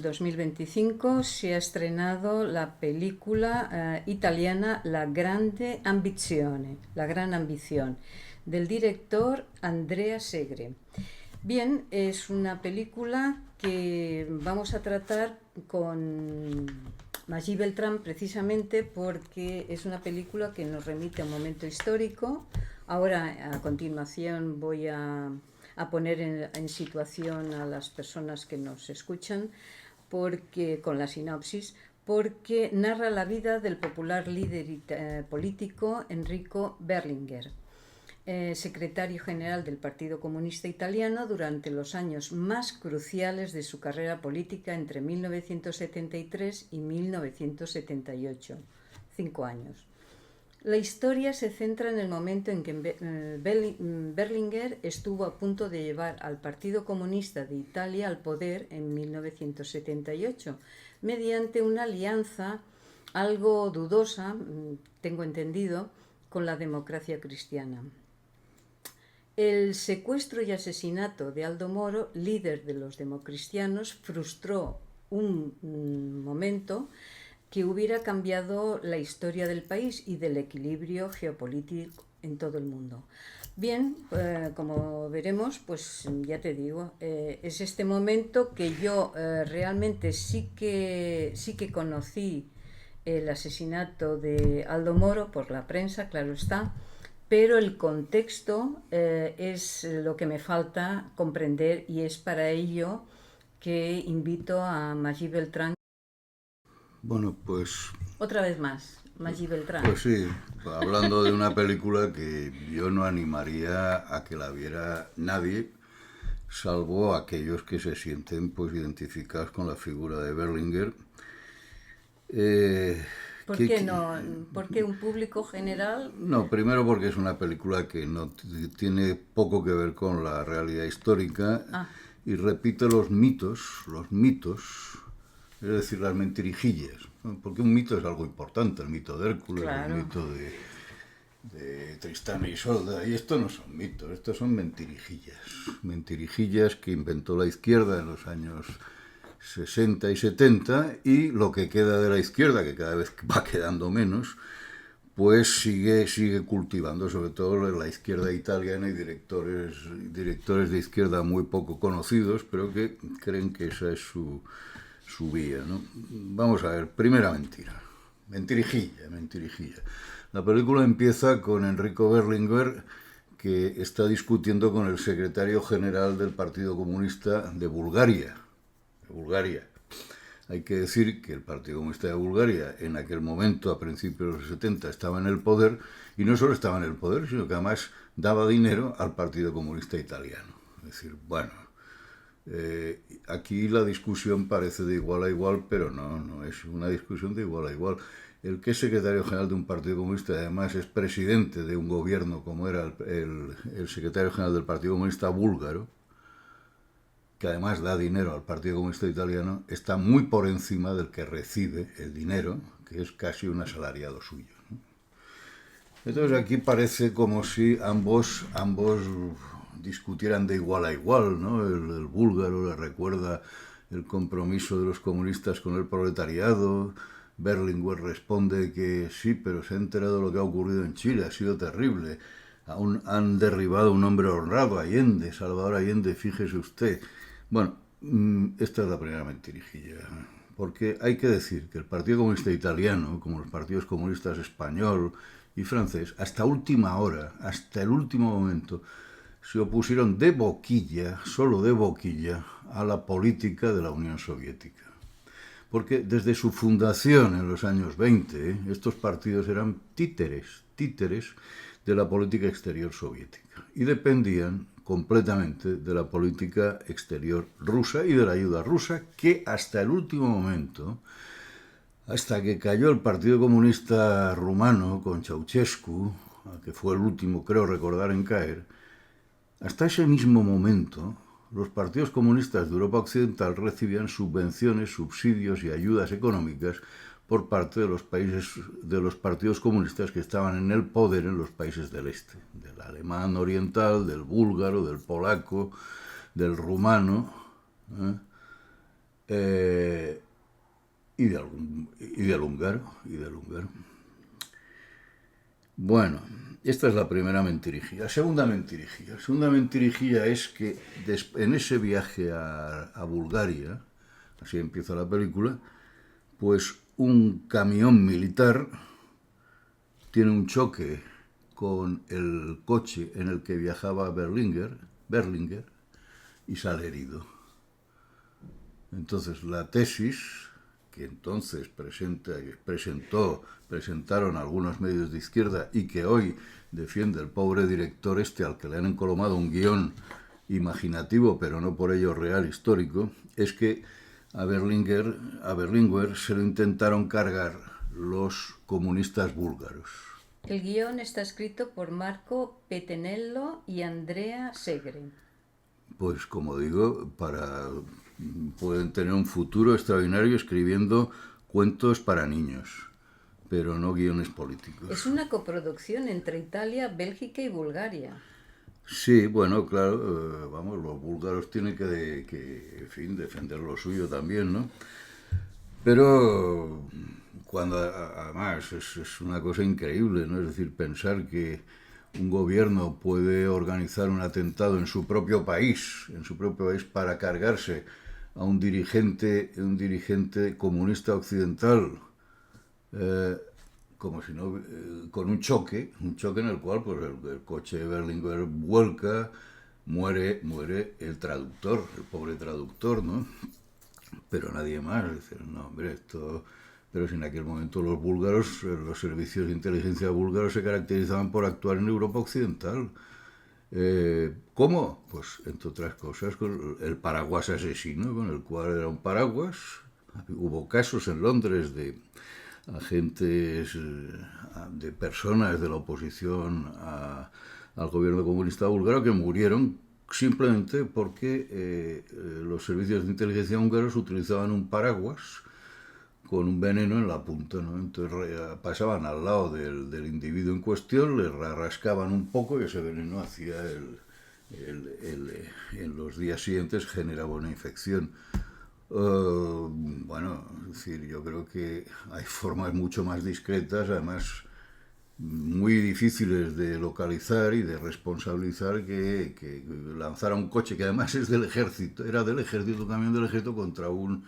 2025 se ha estrenado la película italiana La Grande Ambizione, La Gran Ambición, del director Andrea Segre. Bien, es una película que vamos a tratar con Magí Beltrán precisamente porque es una película que nos remite a un momento histórico. Ahora, a continuación, voy a poner en situación a las personas que nos escuchan porque con la sinopsis, porque narra la vida del popular líder político Enrico Berlinguer, secretario general del Partido Comunista Italiano durante los años más cruciales de su carrera política entre 1973 y 1978, 5 años. La historia se centra en el momento en que Berlinguer estuvo a punto de llevar al Partido Comunista de Italia al poder en 1978, mediante una alianza algo dudosa, tengo entendido, con la Democracia Cristiana. El secuestro y asesinato de Aldo Moro, líder de los democristianos, frustró un momento que hubiera cambiado la historia del país y del equilibrio geopolítico en todo el mundo. Bien, como veremos, pues ya te digo, es este momento que yo realmente sí que conocí el asesinato de Aldo Moro por la prensa, claro está, pero el contexto es lo que me falta comprender y es para ello que invito a Magí Beltrán. Bueno, pues... Otra vez más, Magí Beltrán. Pues sí, hablando de una película que yo no animaría a que la viera nadie, salvo aquellos que se sienten pues identificados con la figura de Berlinguer. ¿Por qué no? ¿Por qué un público general? No, primero porque es una película que no tiene poco que ver con la realidad histórica y repite los mitos, es decir, las mentirijillas, ¿no? Porque un mito es algo importante, el mito de Hércules, claro. El mito de Tristán y Isolda, y esto no son mitos, estos son mentirijillas que inventó la izquierda en los años 60 y 70, y lo que queda de la izquierda, que cada vez va quedando menos, pues sigue cultivando, sobre todo la izquierda italiana, y directores de izquierda muy poco conocidos, pero que creen que esa es su vía, ¿no? Vamos a ver, primera mentira, mentirijilla. La película empieza con Enrico Berlinguer, que está discutiendo con el secretario general del Partido Comunista de Bulgaria. Hay que decir que el Partido Comunista de Bulgaria en aquel momento, a principios de los 70, estaba en el poder, y no solo estaba en el poder, sino que además daba dinero al Partido Comunista Italiano. Es decir, bueno, aquí la discusión parece de igual a igual, pero no es una discusión de igual a igual. El que es secretario general de un partido comunista, además es presidente de un gobierno, como era el secretario general del Partido Comunista búlgaro, que además da dinero al Partido Comunista Italiano, está muy por encima del que recibe el dinero, que es casi un asalariado suyo, ¿no? Entonces aquí parece como si ambos discutieran de igual a igual, ¿no? El búlgaro le recuerda el compromiso de los comunistas con el proletariado. Berlinguer responde que sí, pero se ha enterado de lo que ha ocurrido en Chile, ha sido terrible. Aún han derribado a un hombre honrado, Allende, Salvador Allende, fíjese usted. Bueno, esta es la primera mentirijilla, porque hay que decir que el Partido Comunista Italiano, como los partidos comunistas español y francés, hasta última hora, hasta el último momento, se opusieron de boquilla, solo de boquilla, a la política de la Unión Soviética. Porque desde su fundación en los años 20, estos partidos eran títeres de la política exterior soviética y dependían completamente de la política exterior rusa y de la ayuda rusa, que hasta el último momento, hasta que cayó el Partido Comunista Rumano con Ceausescu, que fue el último, creo recordar, en caer, hasta ese mismo momento los partidos comunistas de Europa Occidental recibían subvenciones, subsidios y ayudas económicas por parte de los partidos comunistas que estaban en el poder en los países del este, del alemán oriental, del búlgaro, del polaco, del rumano, eh, y del húngaro. Bueno, esta es la primera mentirijilla. Segunda mentirijilla es que en ese viaje a Bulgaria, así empieza la película, pues un camión militar tiene un choque con el coche en el que viajaba Berlinguer y sale herido. Entonces la tesis que entonces presentaron algunos medios de izquierda y que hoy defiende el pobre director al que le han encolomado un guión imaginativo, pero no por ello real, histórico, es que a Berlinguer se lo intentaron cargar los comunistas búlgaros. El guión está escrito por Marco Petenello y Andrea Segre. Pues como digo, pueden tener un futuro extraordinario escribiendo cuentos para niños, pero no guiones políticos. Es una coproducción entre Italia, Bélgica y Bulgaria. Sí, bueno, claro, los búlgaros tienen que en fin, defender lo suyo también, ¿no? Pero además es una cosa increíble, ¿no? Es decir, pensar que un gobierno puede organizar un atentado en su propio país para cargarse a un dirigente comunista occidental, como si no, con un choque en el cual pues, el coche de Berlinguer vuelca, muere el traductor, el pobre traductor, ¿no? Pero nadie más. Dicen, no, hombre, esto... Pero si en aquel momento los servicios de inteligencia búlgaros se caracterizaban por actuar en Europa Occidental. ¿Cómo? Pues, entre otras cosas, con el paraguas asesino, con el cual era un paraguas. Hubo casos en Londres de agentes, de personas de la oposición al gobierno comunista búlgaro que murieron simplemente porque los servicios de inteligencia húngaros utilizaban un paraguas con un veneno en la punta, ¿no? Entonces pasaban al lado del individuo en cuestión, le rascaban un poco y ese veneno hacía en los días siguientes generaba una infección. Bueno, es decir, yo creo que hay formas mucho más discretas, además muy difíciles de localizar y de responsabilizar que lanzar a un coche que además es del ejército, un camión del ejército contra un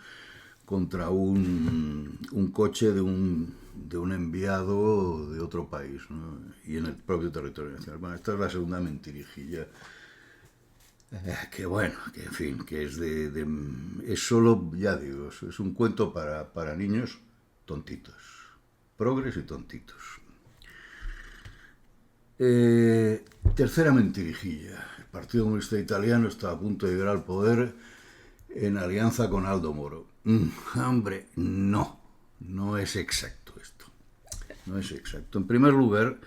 coche de un enviado de otro país, ¿no? Y en el propio territorio nacional. Bueno, esta es la segunda mentirijilla. Que bueno, que en fin, que es solo, ya digo, es un cuento para niños tontitos, progres y tontitos. Tercera mentirijilla. El Partido Comunista Italiano está a punto de llegar al poder en alianza con Aldo Moro. Hombre, no es exacto esto. No es exacto. En primer lugar,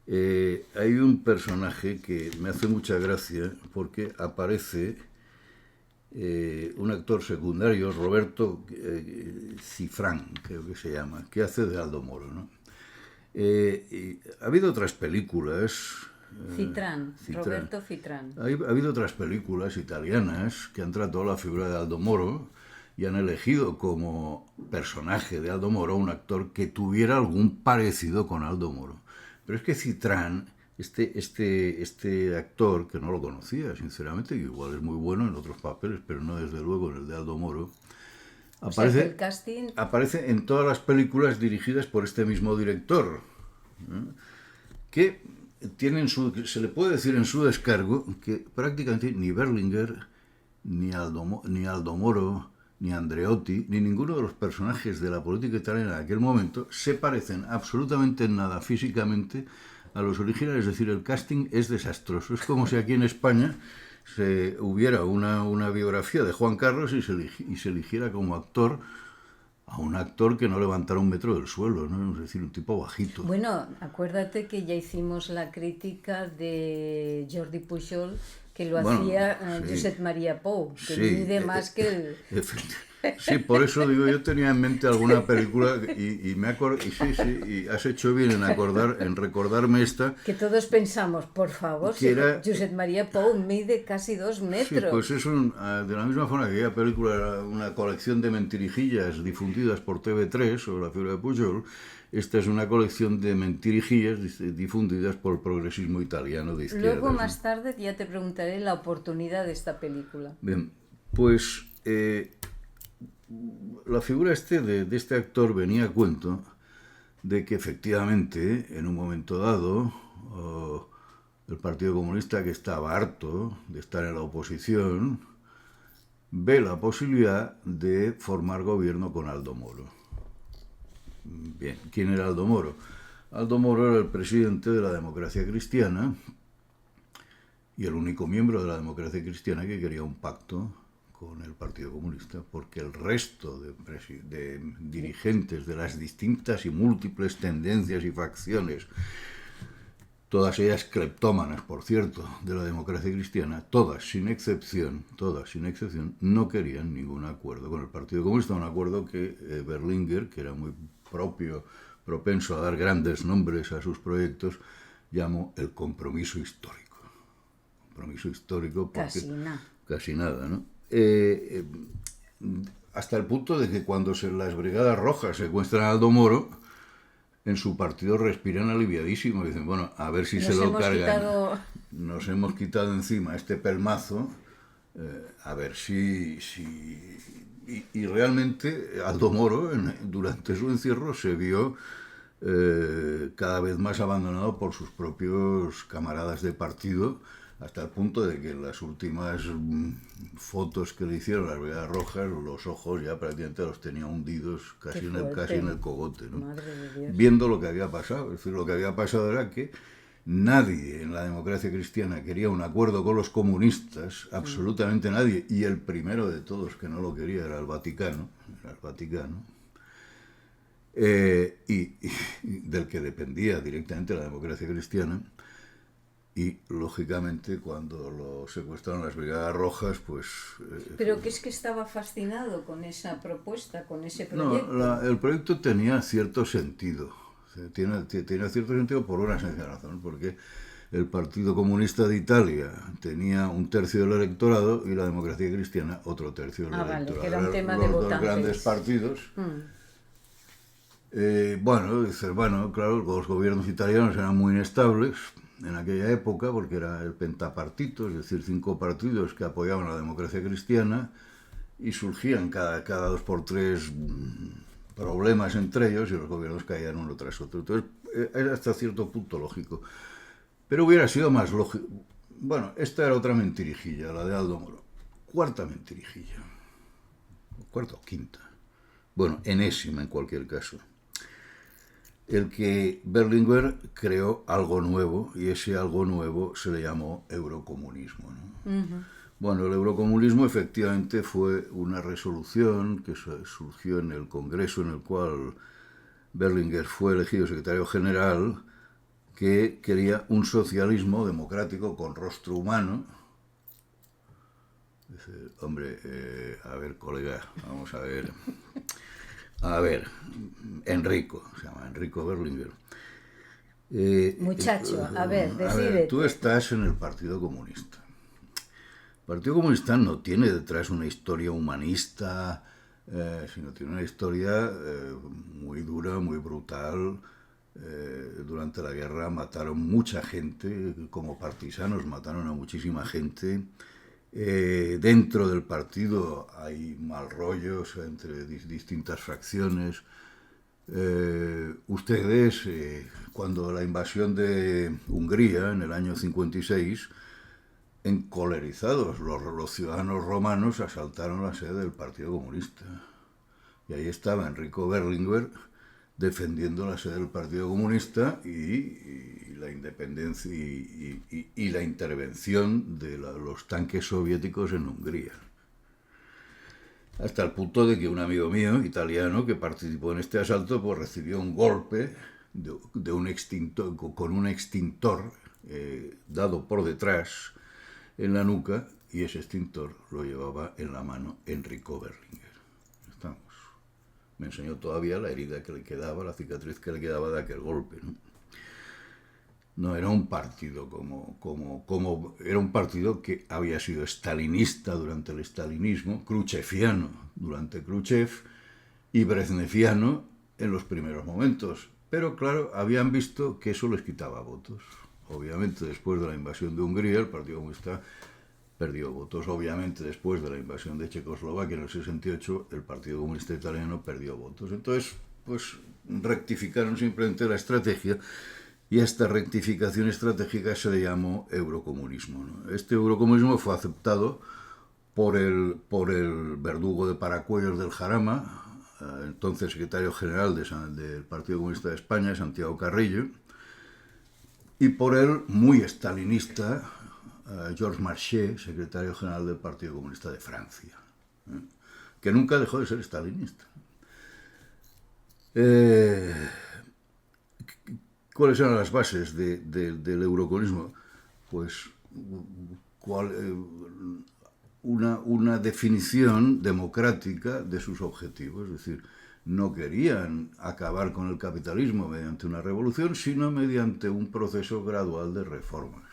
hay un personaje que me hace mucha gracia porque aparece un actor secundario, Roberto Cifrán, creo que se llama, que hace de Aldo Moro, ¿no? Ha habido otras películas. Citrán, Roberto Citrán. Ha habido otras películas italianas que han tratado la figura de Aldo Moro y han elegido como personaje de Aldo Moro un actor que tuviera algún parecido con Aldo Moro. Pero es que Citrán, este actor, que no lo conocía, sinceramente, que igual es muy bueno en otros papeles, pero no desde luego en el de Aldo Moro, aparece en todas las películas dirigidas por este mismo director, ¿no? Que se le puede decir en su descargo que prácticamente ni Berlinguer, ni Aldo Moro, ni Andreotti, ni ninguno de los personajes de la política italiana de aquel momento se parecen absolutamente en nada físicamente a los originales. Es decir, el casting es desastroso. Es como si aquí en España hubiera una biografía de Juan Carlos y se eligiera como actor a un actor que no levantara un metro del suelo, ¿no? Es decir, un tipo bajito. Bueno, acuérdate que ya hicimos la crítica de Jordi Pujol, que lo Bueno, hacía sí. Josep María Pou, que Sí, mide más que el... sí, por eso digo, yo tenía en mente alguna película y me acuerdo, y sí, sí, y has hecho bien en recordarme esta, Que todos pensamos, por favor, que era, Josep María Pou mide casi 2 sí, pues metros. es de la misma forma que aquella película era una colección de mentirijillas difundidas por TV3 sobre la figura de Pujol, esta es una colección de mentirijillas difundidas por el progresismo italiano de Luego, izquierdas, ¿no? más tarde, ya te preguntaré la oportunidad de esta película. Bien, pues la figura de este actor venía a cuento de que efectivamente, en un momento dado, el Partido Comunista, que estaba harto de estar en la oposición, ve la posibilidad de formar gobierno con Aldo Moro. Bien, ¿quién era Aldo Moro? Aldo Moro era el presidente de la democracia cristiana y el único miembro de la democracia cristiana que quería un pacto con el Partido Comunista, porque el resto de dirigentes de las distintas y múltiples tendencias y facciones, todas ellas cleptómanas, por cierto, de la democracia cristiana, todas sin excepción, no querían ningún acuerdo con el Partido Comunista, un acuerdo que Berlinguer, que era muy propenso a dar grandes nombres a sus proyectos, llamó el compromiso histórico. Compromiso histórico porque... Casi nada, ¿no? Hasta el punto de que cuando las Brigadas Rojas secuestran a Aldo Moro, en su partido respiran aliviadísimo. Dicen, bueno, a ver si se lo cargan. Nos hemos quitado encima este pelmazo, a ver si... Y realmente Aldo Moro, durante su encierro, se vio cada vez más abandonado por sus propios camaradas de partido, hasta el punto de que en las últimas fotos que le hicieron las Brigadas Rojas, los ojos ya prácticamente los tenía hundidos casi en el cogote, ¿no? Viendo lo que había pasado. Es decir, lo que había pasado era que nadie en la democracia cristiana quería un acuerdo con los comunistas, absolutamente nadie, y el primero de todos que no lo quería era el Vaticano, y del que dependía directamente la democracia cristiana. Y, lógicamente, cuando lo secuestraron las Brigadas Rojas, pues... ¿Pero qué es que estaba fascinado con esa propuesta, con ese proyecto? No, el proyecto tenía cierto sentido. Tiene cierto sentido por una sencilla razón, porque el Partido Comunista de Italia tenía un tercio del electorado y la democracia cristiana otro tercio del electorado. Vale, que era un tema de votantes. Los dos grandes partidos... bueno, claro, los gobiernos italianos eran muy inestables en aquella época, porque era el pentapartito, es decir, 5 partidos que apoyaban a la democracia cristiana, y surgían cada 2 por 3 problemas entre ellos, y los gobiernos caían uno tras otro. Entonces, era hasta cierto punto lógico. Pero hubiera sido más lógico... Bueno, esta era otra mentirijilla, la de Aldo Moro. Cuarta mentirijilla. Cuarta o quinta. Bueno, enésima en cualquier caso. El que Berlinguer creó algo nuevo, y ese algo nuevo se le llamó eurocomunismo, ¿no? Bueno, el eurocomunismo efectivamente fue una resolución que surgió en el Congreso en el cual Berlinguer fue elegido secretario general, que quería un socialismo democrático con rostro humano. Dice, hombre, a ver, colega, vamos a ver... A ver, Enrico, se llama Enrico Berlinguer. Muchacho, a ver, decídete. Tú estás en el Partido Comunista. El Partido Comunista no tiene detrás una historia humanista, sino tiene una historia muy dura, muy brutal. Durante la guerra mataron mucha gente, como partisanos mataron a muchísima gente. Dentro del partido hay mal rollos entre distintas fracciones. Ustedes, cuando la invasión de Hungría en el año 56, encolerizados los ciudadanos romanos asaltaron la sede del Partido Comunista. Y ahí estaba Enrico Berlinguer defendiendo la sede del Partido Comunista y la independencia y la intervención de los tanques soviéticos en Hungría. Hasta el punto de que un amigo mío, italiano, que participó en este asalto, pues recibió un golpe de un extintor, con un extintor dado por detrás, en la nuca, y ese extintor lo llevaba en la mano Enrico Berlinguer. Estamos. Me enseñó todavía la herida que le quedaba, la cicatriz que le quedaba de aquel golpe, ¿no? No era un partido era un partido que había sido stalinista durante el stalinismo, khrushcheviano durante Khrushchev y brezhneviano en los primeros momentos. Pero claro, habían visto que eso les quitaba votos. Obviamente, después de la invasión de Hungría, el Partido Comunista perdió votos. Obviamente, después de la invasión de Checoslovaquia en el 68, el Partido Comunista Italiano perdió votos. Entonces, pues rectificaron simplemente la estrategia, y a esta rectificación estratégica se le llamó eurocomunismo, ¿no? Este eurocomunismo fue aceptado por el verdugo de paracuellos del Jarama, entonces secretario general del Partido Comunista de España, Santiago Carrillo, y por el muy estalinista Georges Marchais, secretario general del Partido Comunista de Francia, que nunca dejó de ser estalinista. ¿Cuáles eran las bases del eurocomunismo? Pues una definición democrática de sus objetivos, es decir, no querían acabar con el capitalismo mediante una revolución, sino mediante un proceso gradual de reformas.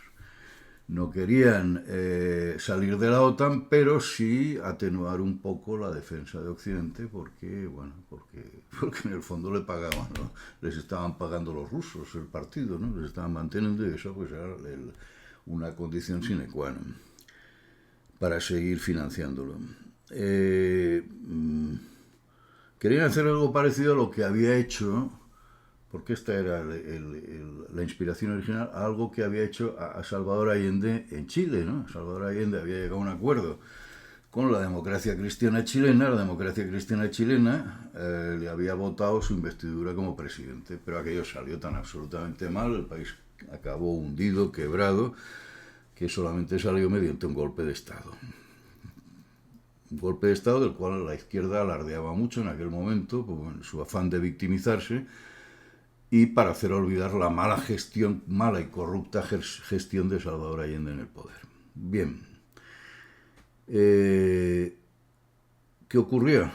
No querían salir de la OTAN, pero sí atenuar un poco la defensa de Occidente, porque en el fondo le pagaban, ¿no? Les estaban pagando los rusos el partido, ¿no? Les estaban manteniendo, y eso pues era una condición sine qua non para seguir financiándolo. Querían hacer algo parecido a lo que había hecho, porque esta era la inspiración original, a algo que había hecho a Salvador Allende en Chile, ¿no? Salvador Allende había llegado a un acuerdo con la democracia cristiana chilena. La democracia cristiana chilena le había votado su investidura como presidente, pero aquello salió tan absolutamente mal, el país acabó hundido, quebrado, que solamente salió mediante un golpe de Estado. Un golpe de Estado del cual la izquierda alardeaba mucho en aquel momento, pues, en su afán de victimizarse, y para hacer olvidar la mala y corrupta gestión de Salvador Allende en el poder. Bien. ¿Qué ocurrió?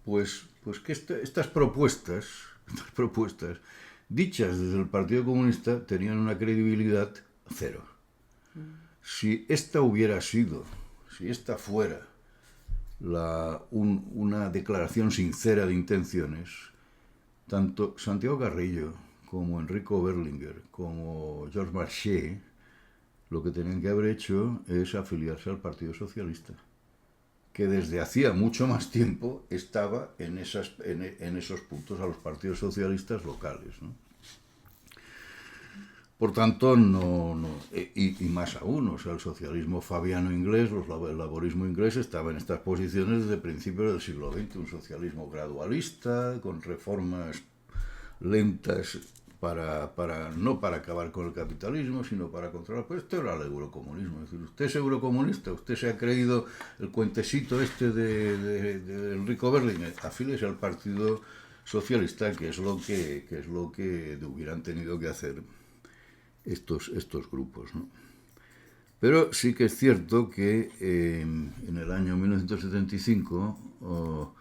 Pues que estas propuestas, dichas desde el Partido Comunista, tenían una credibilidad cero. Si esta fuera una declaración sincera de intenciones, tanto Santiago Carrillo como Enrico Berlinguer como Georges Marchais lo que tenían que haber hecho es afiliarse al Partido Socialista, que desde hacía mucho más tiempo estaba en esos puntos a los partidos socialistas locales, ¿no? Por tanto, y más aún, o sea, el socialismo fabiano inglés, el laborismo inglés estaba en estas posiciones desde principios del siglo XX, un socialismo gradualista, con reformas lentas no para acabar con el capitalismo, sino para controlar. Pues esto era el eurocomunismo. Es decir, usted es eurocomunista, usted se ha creído el cuentecito este de Enrico Berlinguer, afílese al Partido Socialista, que es lo que hubieran tenido que hacer estos grupos, ¿no? Pero sí que es cierto que en el año 1975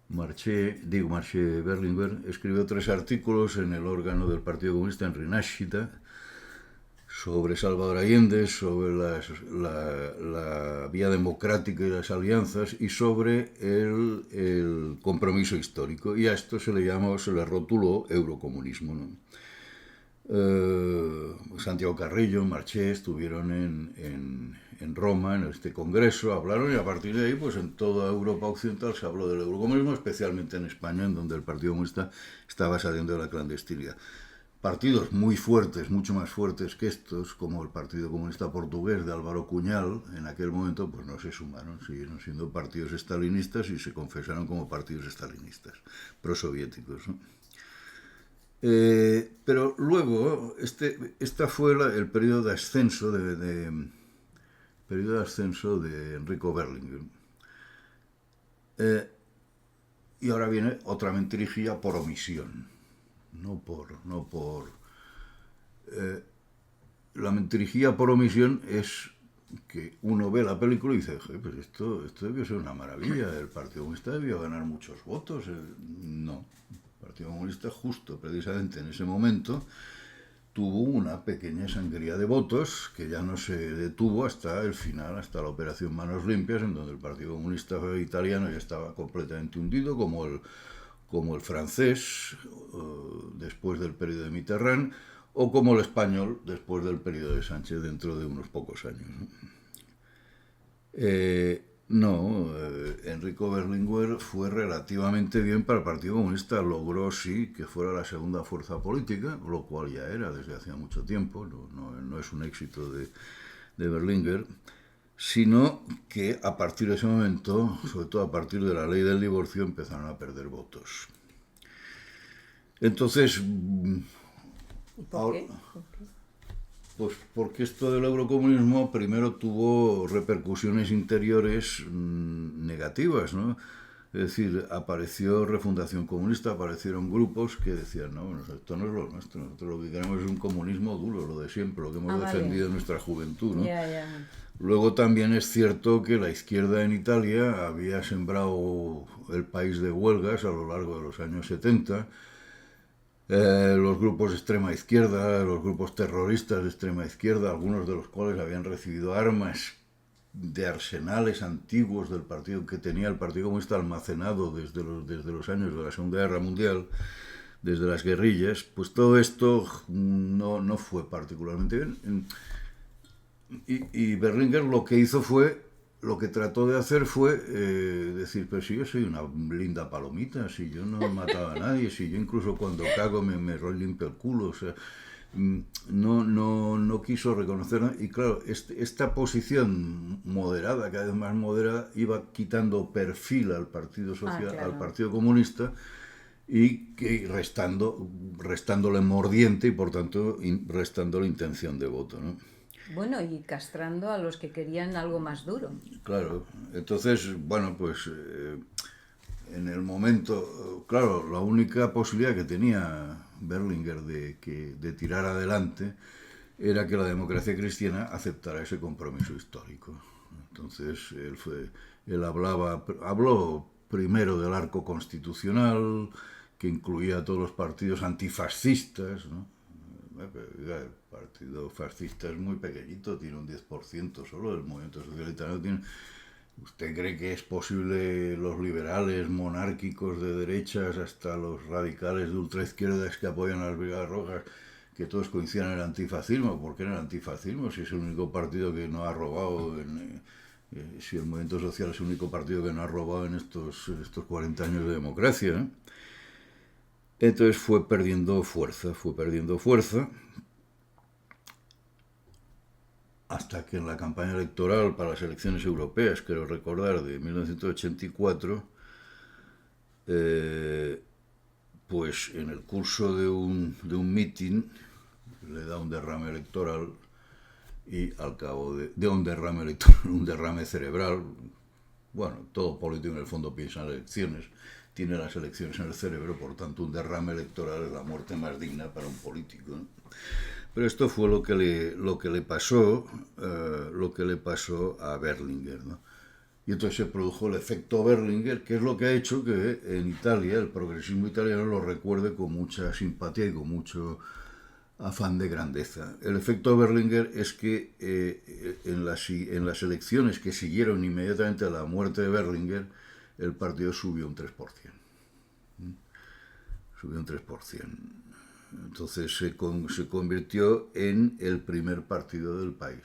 Berlinguer escribió 3 artículos en el órgano del Partido Comunista, en Rinascita, sobre Salvador Allende, sobre la vía democrática y las alianzas, y sobre el compromiso histórico. Y a esto se le rotuló eurocomunismo, ¿no? Santiago Carrillo, Marchais estuvieron en Roma, en este congreso, hablaron, y a partir de ahí, pues en toda Europa occidental se habló del eurocomunismo, especialmente en España, en donde el Partido Comunista estaba saliendo de la clandestinidad. Partidos muy fuertes, mucho más fuertes que estos, como el Partido Comunista Portugués de Álvaro Cunhal, en aquel momento pues no se sumaron, siguieron siendo partidos estalinistas y se confesaron como partidos estalinistas, prosoviéticos, ¿no? Pero luego, esta fue el periodo de ascenso de Enrico Berlinguer. Y ahora viene otra mentirijilla por omisión. La mentirijilla por omisión es que uno ve la película y dice, pues esto debió ser una maravilla, el Partido Comunista debió ganar muchos votos. No, el Partido Comunista justo precisamente en ese momento tuvo una pequeña sangría de votos que ya no se detuvo hasta el final, hasta la operación Manos Limpias, en donde el Partido Comunista italiano ya estaba completamente hundido, como el francés después del periodo de Mitterrand, o como el español después del periodo de Sánchez dentro de unos pocos años. Enrico Berlinguer fue relativamente bien para el Partido Comunista, logró sí que fuera la segunda fuerza política, lo cual ya era desde hacía mucho tiempo, no es un éxito de Berlinguer, sino que a partir de ese momento, sobre todo a partir de la ley del divorcio, empezaron a perder votos. Entonces, ¿Y por qué? pues porque esto del eurocomunismo primero tuvo repercusiones interiores negativas, ¿no? Es decir, apareció Refundación Comunista, aparecieron grupos que decían, no, esto no es lo nuestro, nosotros lo que queremos es un comunismo duro, lo de siempre, lo que hemos defendido en nuestra juventud, ¿no? Luego también es cierto que la izquierda en Italia había sembrado el país de huelgas a lo largo de los años 70, los grupos de extrema izquierda, los grupos terroristas de extrema izquierda, algunos de los cuales habían recibido armas de arsenales antiguos del partido que tenía el Partido Comunista almacenado desde los años de la Segunda Guerra Mundial, desde las guerrillas, pues todo esto no fue particularmente bien. Y Berlinguer lo que trató de hacer fue decir, pero si yo soy una linda palomita, si yo no he matado a nadie, si yo incluso cuando cago me limpio el culo, o sea, no quiso reconocer. Y claro, esta posición moderada, cada vez más moderada, iba quitando perfil al Partido Social, claro, al Partido Comunista, y restándole mordiente y por tanto restándole intención de voto, ¿no? Bueno, y castrando a los que querían algo más duro. Claro, entonces, bueno, pues en el momento, claro, la única posibilidad que tenía Berlinguer de tirar adelante era que la democracia cristiana aceptara ese compromiso histórico. Entonces, él habló primero del arco constitucional, que incluía a todos los partidos antifascistas, ¿no? El partido fascista es muy pequeñito, tiene un 10% solo, el movimiento socialista tiene... ¿Usted cree que es posible los liberales monárquicos de derechas hasta los radicales de ultraizquierdas que apoyan a las Brigadas Rojas, que todos coincidan en el antifascismo? ¿Por qué en el antifascismo? Si es el único partido que no ha robado, si el movimiento social es el único partido que no ha robado en estos 40 años de democracia, ¿eh? Entonces fue perdiendo fuerza, hasta que en la campaña electoral para las elecciones europeas, quiero recordar, de 1984, pues en el curso de un mitin le da un derrame electoral y al cabo de un derrame electoral, un derrame cerebral, bueno, todo político en el fondo piensa en elecciones, tiene las elecciones en el cerebro, por tanto un derrame electoral es la muerte más digna para un político, ¿no? Pero esto fue lo que le pasó a Berlinguer, ¿no? Y entonces se produjo el efecto Berlinguer, que es lo que ha hecho que en Italia el progresismo italiano lo recuerde con mucha simpatía y con mucho afán de grandeza. El efecto Berlinguer es que en las elecciones que siguieron inmediatamente a la muerte de Berlinguer, el partido subió un 3%. Subió un 3%. Entonces se convirtió en el primer partido del país,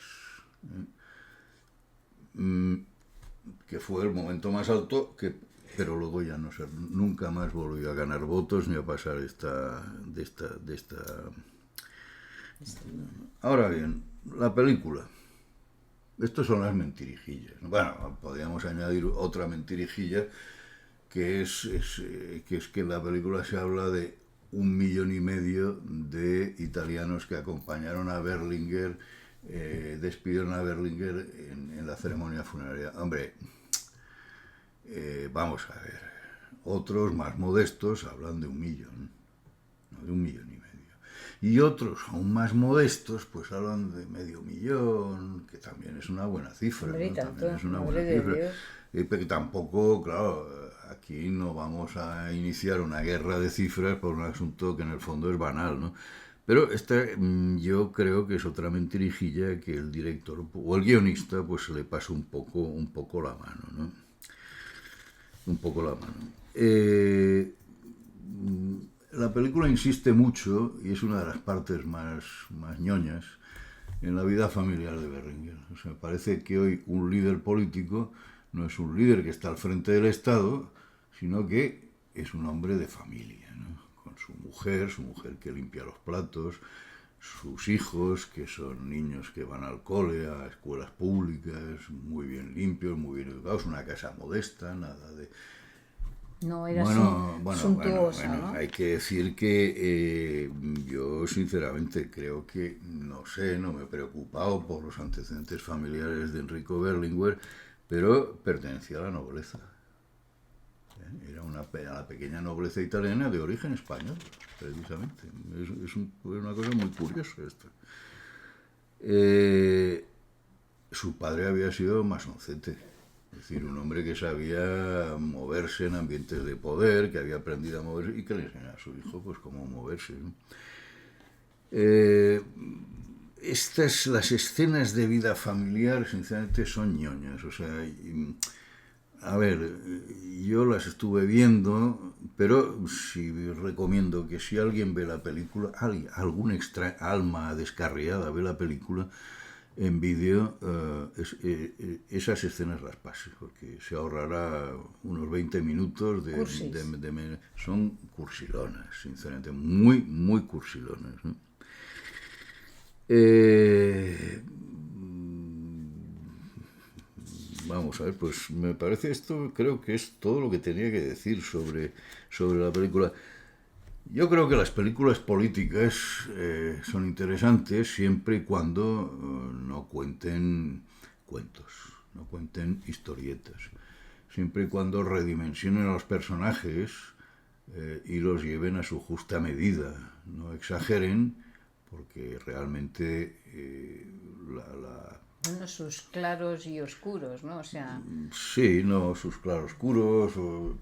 que fue el momento más alto, pero luego ya nunca más volvió a ganar votos ni a pasar de esta. Ahora bien, la película. Estas son las mentirijillas. Bueno, podríamos añadir otra mentirijilla, que es que en la película se habla de 1,5 millones de italianos que acompañaron a Berlinguer, despidieron a Berlinguer en la ceremonia funeraria. Hombre, vamos a ver, otros más modestos hablan de 1 millón, no de 1,5 millones. Y otros, aún más modestos, pues hablan de 500,000, que también es una buena cifra, Hombre, ¿no? tanto, También es una madre buena de cifra. Dios. Pero tampoco, claro, aquí no vamos a iniciar una guerra de cifras por un asunto que en el fondo es banal, ¿no? Pero esta yo creo que es otra mentirijilla que el director o el guionista pues se le pasa un poco la mano, ¿no? Un poco la mano. La película insiste mucho, y es una de las partes más ñoñas, en la vida familiar de Berlinguer. O sea, parece que hoy un líder político no es un líder que está al frente del Estado, sino que es un hombre de familia, ¿no? Con su mujer que limpia los platos, sus hijos, que son niños que van al cole, a escuelas públicas, muy bien limpios, muy bien educados, una casa modesta, nada de... No era suntuosa, Bueno, ¿no? hay que decir que yo sinceramente creo que, no sé, no me he preocupado por los antecedentes familiares de Enrico Berlinguer, pero pertenecía a la nobleza. Era la pequeña nobleza italiana de origen español, precisamente. Es una cosa muy curiosa esto. Su padre había sido masoncete, es decir, un hombre que sabía moverse en ambientes de poder, que había aprendido a moverse y que le enseñaba a su hijo pues cómo moverse, ¿no? Las escenas de vida familiar, sinceramente, son ñoñas. O sea, a ver, yo las estuve viendo, pero sí recomiendo que si alguien ve la película, algún alma descarriada ve la película en vídeo, esas escenas las pase, porque se ahorrará unos 20 minutos son cursilonas, sinceramente, muy cursilonas, ¿no? Vamos a ver, pues me parece esto, creo que es todo lo que tenía que decir sobre la película. Yo creo que las películas políticas son interesantes siempre y cuando no cuenten cuentos, no cuenten historietas. Siempre y cuando redimensionen a los personajes y los lleven a su justa medida. No exageren, porque realmente Bueno, sus claros y oscuros, ¿no? O sea... Sí, no, sus claroscuros,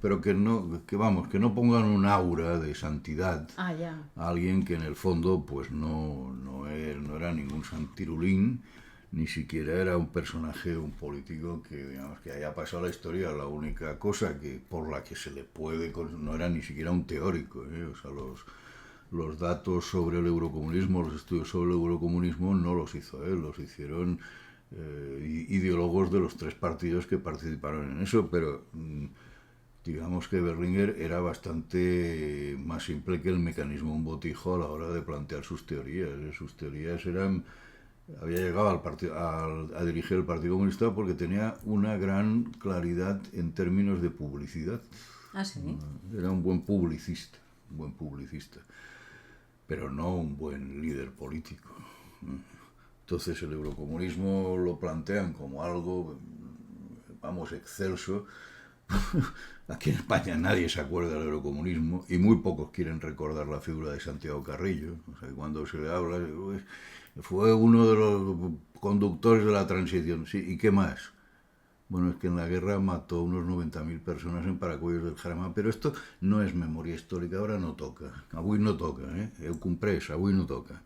pero que no pongan un aura de santidad Ah, ya. a alguien que en el fondo pues no era ningún santirulín, ni siquiera era un personaje, un político que digamos que haya pasado la historia. La única cosa que por la que se le puede, no era ni siquiera un teórico, o sea, los datos sobre el eurocomunismo, los estudios sobre el eurocomunismo no los hizo él, los hicieron ideólogos de los tres partidos que participaron en eso, pero digamos que Berlinguer era bastante más simple que el mecanismo un botijo a la hora de plantear sus teorías. Sus teorías había llegado a dirigir el Partido Comunista porque tenía una gran claridad en términos de publicidad. Ah, sí. Era un buen publicista, pero no un buen líder político. Entonces el eurocomunismo lo plantean como algo, vamos, excelso. Aquí en España nadie se acuerda del eurocomunismo y muy pocos quieren recordar la figura de Santiago Carrillo. O sea, cuando se le habla, fue uno de los conductores de la transición. Sí, ¿y qué más? Bueno, es que en la guerra mató unos 90.000 personas en Paracuellos del Jarama, pero esto no es memoria histórica, ahora no toca. Avui no toca, Eu comprés, avui no toca.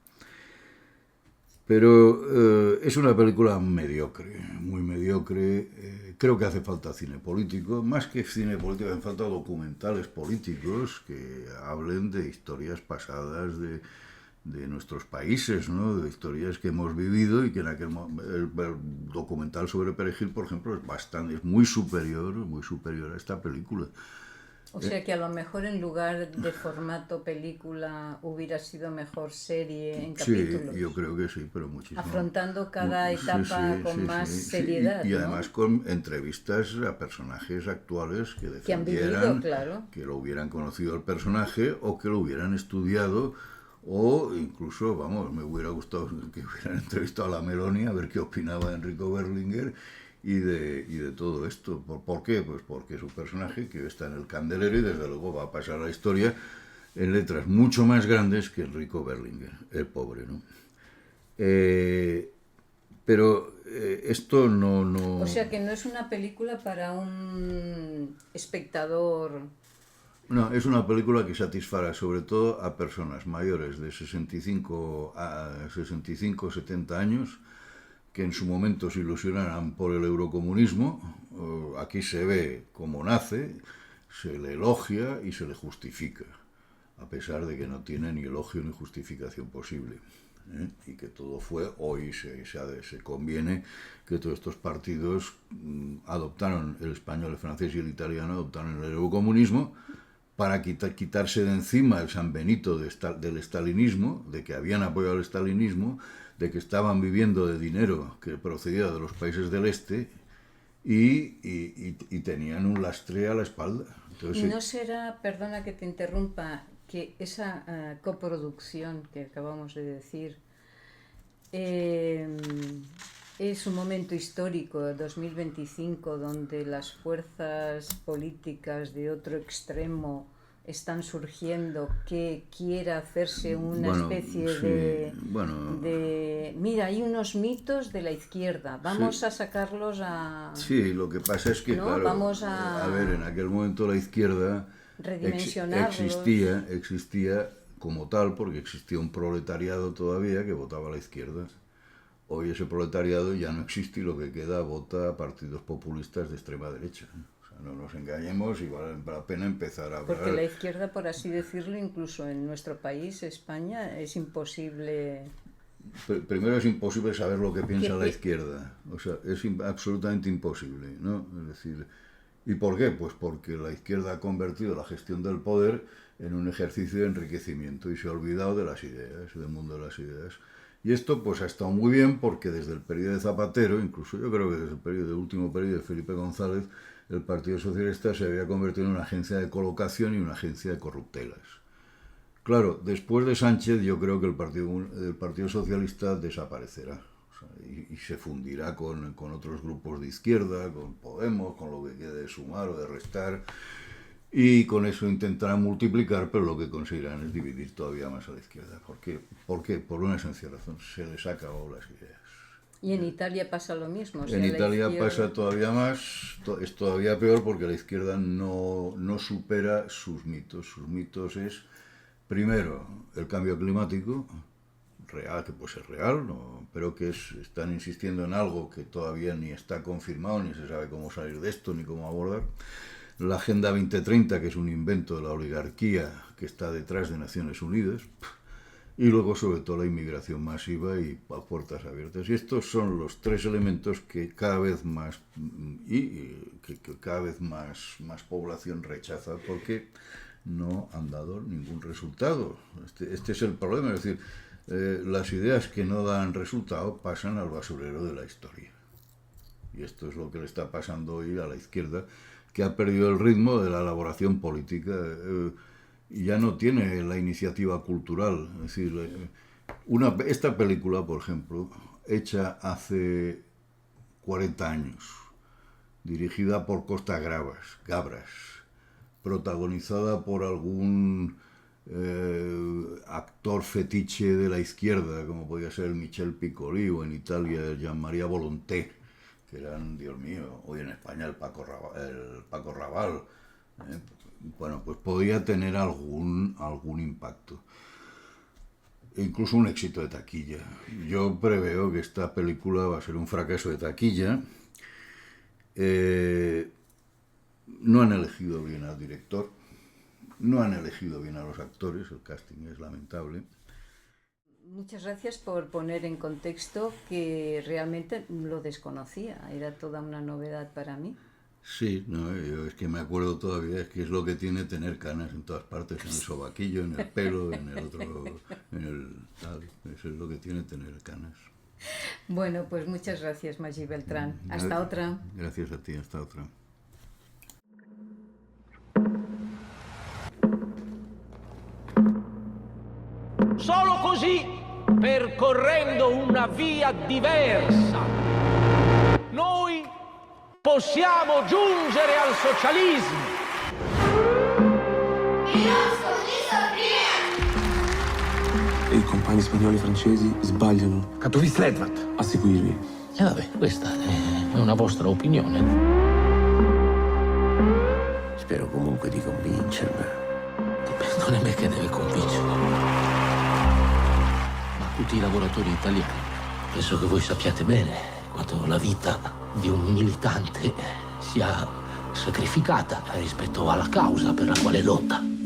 Pero es una película mediocre, muy mediocre. Creo que hace falta cine político. Más que cine político, hacen falta documentales políticos que hablen de historias pasadas de nuestros países, ¿no? De historias que hemos vivido y que el documental sobre Perejil, por ejemplo, es muy superior a esta película. O sea que a lo mejor en lugar de formato película hubiera sido mejor serie en capítulos. Sí, yo creo que sí, pero muchísimo. Afrontando cada etapa con más seriedad. Y además con entrevistas a personajes actuales que defendieran, que han vivido, claro, que lo hubieran conocido el personaje o que lo hubieran estudiado, o incluso, vamos, me hubiera gustado que hubieran entrevistado a la Meloni a ver qué opinaba de Enrico Berlinguer y de todo esto. ¿Por qué? Pues porque es un personaje que está en el candelero y desde luego va a pasar a la historia en letras mucho más grandes que Enrico Berlinguer, el pobre, ¿no? Pero esto no... O sea que no es una película para un espectador... No, es una película que satisfará sobre todo a personas mayores de 65 a 65, 70 años, que en su momento se ilusionarán por el eurocomunismo. Aquí se ve cómo nace, se le elogia y se le justifica, a pesar de que no tiene ni elogio ni justificación posible. Y que todo fue, hoy se conviene que todos estos partidos adoptaron, el español, el francés y el italiano, adoptaron el eurocomunismo para quitarse de encima el San Benito del estalinismo, de que habían apoyado el estalinismo, de que estaban viviendo de dinero que procedía de los países del este y tenían un lastre a la espalda. Entonces, ¿y no será, perdona que te interrumpa, que esa coproducción que acabamos de decir es un momento histórico, 2025, donde las fuerzas políticas de otro extremo están surgiendo, que quiera hacerse una especie de... Mira, hay unos mitos de la izquierda, vamos a sacarlos a... Sí, lo que pasa es que, ¿no? claro, Vamos a ver, en aquel momento la izquierda existía como tal, porque existía un proletariado todavía que votaba a la izquierda. Hoy ese proletariado ya no existe y lo que queda vota a partidos populistas de extrema derecha. O sea, no nos engañemos y vale la pena empezar a hablar. Porque la izquierda, por así decirlo, incluso en nuestro país, España, es imposible... Primero es imposible saber lo que piensa la izquierda. O sea, es absolutamente imposible, ¿no? Es decir, ¿y por qué? Pues porque la izquierda ha convertido la gestión del poder en un ejercicio de enriquecimiento y se ha olvidado de las ideas, del mundo de las ideas. Y esto pues ha estado muy bien porque desde el periodo de Zapatero, incluso yo creo que desde el último periodo de Felipe González, el Partido Socialista se había convertido en una agencia de colocación y una agencia de corruptelas. Claro, después de Sánchez yo creo que el Partido Socialista desaparecerá, o sea, y se fundirá con otros grupos de izquierda, con Podemos, con lo que quede de sumar o de restar, y con eso intentarán multiplicar, pero lo que conseguirán es dividir todavía más a la izquierda. ¿Por qué? Por una sencilla razón, se les ha acabado las ideas. Y en Italia pasa lo mismo. O sea, en Italia pasa todavía más, es todavía peor porque la izquierda no supera sus mitos. Sus mitos es, primero, el cambio climático, real, que puede ser real, ¿no? Pero que están insistiendo en algo que todavía ni está confirmado, ni se sabe cómo salir de esto, ni cómo abordar. La Agenda 2030, que es un invento de la oligarquía que está detrás de Naciones Unidas, y luego sobre todo la inmigración masiva y a puertas abiertas. Y estos son los tres elementos que cada vez más más población rechaza porque no han dado ningún resultado. Este es el problema, es decir, las ideas que no dan resultado pasan al basurero de la historia. Y esto es lo que le está pasando hoy a la izquierda, que ha perdido el ritmo de la elaboración política y ya no tiene la iniciativa cultural. Es decir, esta película, por ejemplo, hecha hace 40 años, dirigida por Costa Gabras, protagonizada por algún actor fetiche de la izquierda, como podía ser Michel Piccoli, o en Italia el Jean-Marie Volonté, que eran, Dios mío, hoy en España el Paco Raval, bueno, pues podía tener algún impacto. E incluso un éxito de taquilla. Yo preveo que esta película va a ser un fracaso de taquilla. No han elegido bien al director, no han elegido bien a los actores, el casting es lamentable. Muchas gracias por poner en contexto que realmente lo desconocía, era toda una novedad para mí. Sí, no, yo es que me acuerdo todavía, es que es lo que tiene tener canas en todas partes, en el sobaquillo, en el pelo, en el otro, en el tal, eso es lo que tiene tener canas. Bueno, pues muchas gracias, Magí Beltrán. Hasta otra. Gracias a ti, hasta otra. Solo così, percorrendo una via diversa, noi possiamo giungere al socialismo. I compagni spagnoli e francesi sbagliano Katowice Ledvat. a seguirvi. E vabbè, questa è una vostra opinione. Spero comunque di convincermi. Non è me che deve convincermi, ma tutti i lavoratori italiani. Penso che voi sappiate bene quanto la vita di un militante sia sacrificata rispetto alla causa per la quale lotta.